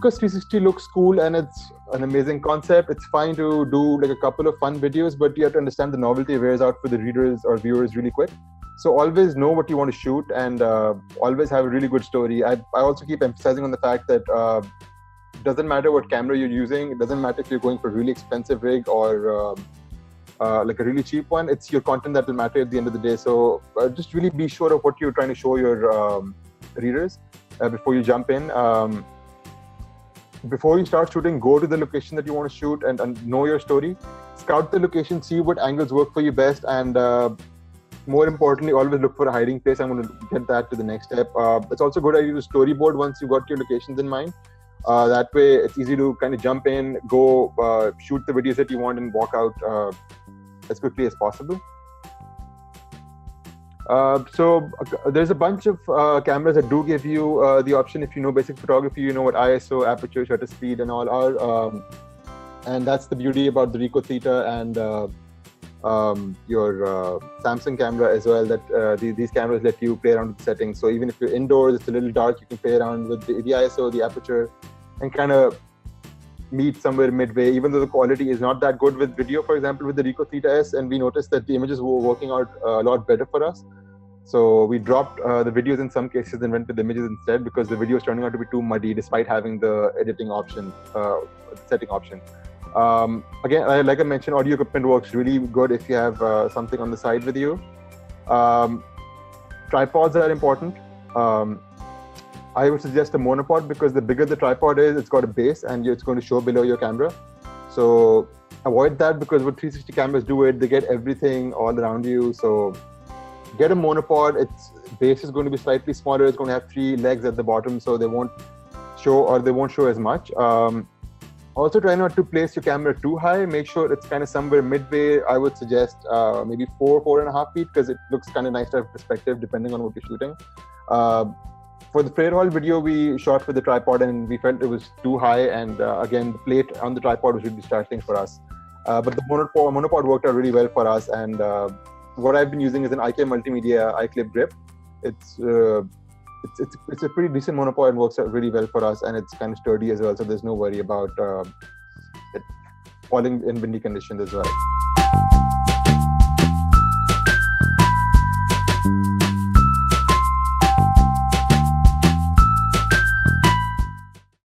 because 360 looks cool and it's an amazing concept, it's fine to do like a couple of fun videos, but you have to understand the novelty wears out for the readers or viewers really quick. So always know what you want to shoot, and always have a really good story. I also keep emphasizing on the fact that it doesn't matter what camera you're using. It doesn't matter if you're going for a really expensive rig or like a really cheap one. It's your content that will matter at the end of the day. So just really be sure of what you're trying to show your readers before you jump in. Before you start shooting, go to the location that you want to shoot and know your story. Scout the location, see what angles work for you best, and more importantly, always look for a hiding place. I'm going to get that to the next step. It's also good idea to storyboard once you've got your locations in mind. That way, it's easy to kind of jump in, go shoot the videos that you want, and walk out as quickly as possible. So there's a bunch of cameras that do give you the option. If you know basic photography, you know what ISO, aperture, shutter speed, and all are. And that's the beauty about the Ricoh Theta and your Samsung camera as well, that these cameras let you play around with the settings. So even if you're indoors, it's a little dark, you can play around with the ISO, the aperture, and kind of meet somewhere midway, even though the quality is not that good with video. For example, with the Ricoh Theta S, and we noticed that the images were working out a lot better for us. So we dropped the videos in some cases and went with the images instead, because the video was turning out to be too muddy despite having the editing option, setting option. Again, like I mentioned, audio equipment works really good if you have something on the side with you. Tripods are important. I would suggest a monopod, because the bigger the tripod is, it's got a base and it's going to show below your camera. So avoid that, because what 360 cameras do, they get everything all around you. So get a monopod. Its base is going to be slightly smaller. It's going to have 3 legs at the bottom, so they won't show as much. Also, try not to place your camera too high. Make sure it's kind of somewhere midway. I would suggest maybe 4.5 feet, because it looks kind of nice to have perspective depending on what you're shooting. For the Frere Hall video, we shot with the tripod and we felt it was too high, and again, the plate on the tripod was really distracting for us. But the monopod worked out really well for us, and what I've been using is an IK Multimedia iClip grip. It's a pretty decent monopod and works out really well for us, and it's kind of sturdy as well, so there's no worry about it falling in windy conditions as well.